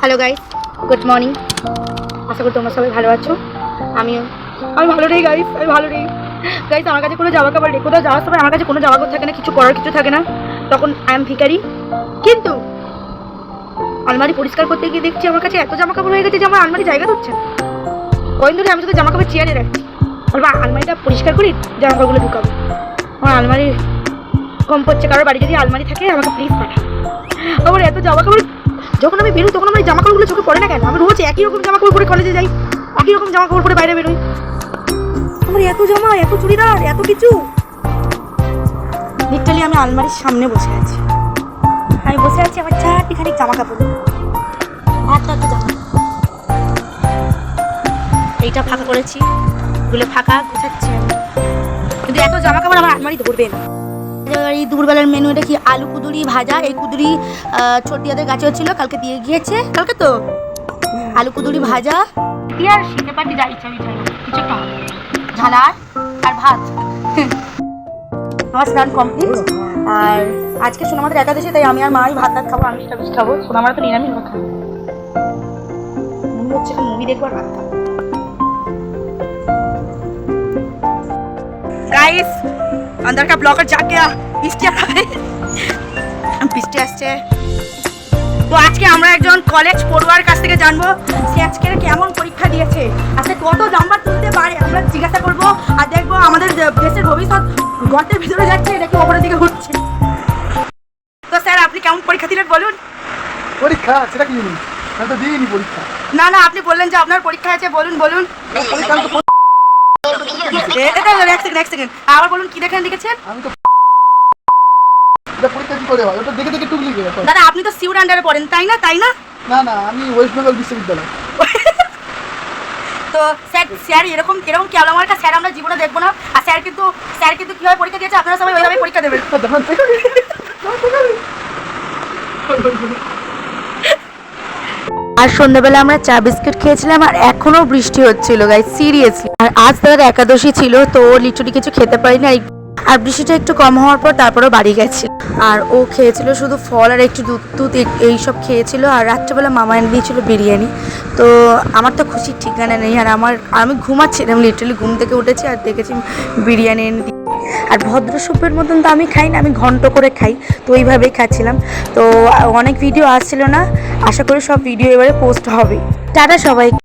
Hello guys, good morning. আশা করি তোমরা সবাই ভালো আছো। আমি ভালো নেই গাইস, আমি ভালো নেই গাইস। আমার কাছে কোনো জামা কাপড় নেই। কোথাও যাওয়ার সময় আমার কাছে কোনো জামা কাপড় থাকে না, কিছু করার কিছু থাকে না, তখন আই এম ভিখারি। কিন্তু আলমারি পরিষ্কার করতে গিয়ে দেখছি আমার কাছে এত জামা কাপড় হয়ে গেছে যে আমার আলমারি জায়গা দিচ্ছে। কদিন ধরে আমি শুধু জামা কাপড় চেয়ারে রাখছি, বলবো আলমারিটা পরিষ্কার করি, জামা কাপড়গুলো ঢুকাবো। আমার আলমারি কম পড়ছে। কারোর বাড়ি যদি আলমারি থাকে আমাকে প্লিজ পাঠা। আমার এত জামা কাপড়, যখন আমি বেরোই তখন আমার জামা কাপড়গুলো চোখে পড়ে না কেন? আমি রোজ একই রকম জামা কাপড় পরে কলেজে যাই, একই রকম জামা কাপড় পরে বাইরে বেরোই। আমার এত জামা, এত চুড়িদার, এত কিছু। লিটারালি আমি আলমারির সামনে বসে আছি, আমি বসে আছি আমার চারটিখানি জামা কাপড়, এত জামা। এইটা ফাঁকা করেছি, এগুলো ফাঁকা গুছাচ্ছি আমি, কিন্তু এত জামা কাপড় আমার আলমারি ধরবে না। এই দুপুরবেলার মেনু এটা কি? আলু কুদুরি ভাজা। এই কুদুরি ছোটিয়াদের গাছে হচ্ছিল, কালকে দিয়ে গিয়েছে। কালকে তো আলু কুদুরি ভাজা আর শিখে পাটি যা ইচ্ছা কিছু একটা ঝালার আর ভাত। আমার স্নান কমপ্লিট। আর আজকে সোনামাদের একাদশী, তাই আমি আর মাই ভাত ভাত খাবো, আমি নিরামিষ খাবো। সোনামারা তো নিরামিষ ভাত খাবো। মুভি হচ্ছে, মুভি দেখবো আর ভাত খাবো। गाइस अंदर का ब्लॉगर जाग गया, বৃষ্টি আসছে। তো আজকে আমরা একজন কলেজ পড়ুয়ার কাছ থেকে জানবো সে আজকে কেমন পরীক্ষা দিয়েছে, আজকে কত নাম্বার তুলতে পারে আমরা জিজ্ঞাসা করবো। আর দেখবো আমাদের দেশের ভবিষ্যৎ গর্তের ভিতরে যাচ্ছে নাকি ওপরের দিকে উঠছে। তো স্যার আপনি কেমন পরীক্ষা দিলেন বলুন। পরীক্ষা সেটা কি জিনিস? আমি তো দিইনি পরীক্ষা। না না, আপনি বললেন যে আপনার পরীক্ষা আছে, বলুন বলুন। এক সেকেন্ড আবার বলুন, কি দেখেন লিখেছেন? আমি তো পরীক্ষা কি করে হয়? ওটা দেখে দেখে টুকলি গেছে। দাদা আপনি তো সিউর আন্ডারে পড়েন, তাই না? তাই না না না, আমি ওয়েস্ট বেঙ্গল বিশ্ববিদ্যালয়। তো স্যার এরকম কেমন একটা স্যার আমরা জীবনে দেখবো না। আর স্যার কিন্তু কিভাবে পরীক্ষা দিয়েছে আপনারা সবাই ওইভাবে পরীক্ষা দেবেন। আর সন্ধ্যাবেলা আমরা চা বিস্কিট খেয়েছিলাম, আর এখনো বৃষ্টি হচ্ছিল গাইস, সিরিয়াসলি। আর আজ তাদের একাদশী ছিল, তো ও লিচুটি কিছু খেতে পারিনি। আর বৃষ্টিটা একটু কম হওয়ার পর তারপরেও বাড়ি গেছে। আর ও খেয়েছিল শুধু ফল আর একটু দুধ টুধ এইসব খেয়েছিল। আর রাত্রেবেলা মামা এনে দিয়েছিল বিরিয়ানি। তো আমার তো খুশির ঠিকানা নেই। আর আমি ঘুমাচ্ছিলাম, লিটারালি ঘুম থেকে উঠেছি আর দেখেছি বিরিয়ানি এনে দিয়ে। আর ভদ্রসভ্যের মতন তো আমি খাই না, আমি ঘন্ট করে খাই, তো এইভাবেই খাচ্ছিলাম। তো অনেক ভিডিও আসছিল না, আশা করি সব ভিডিও এবারে পোস্ট হবে। টাটা সবাই।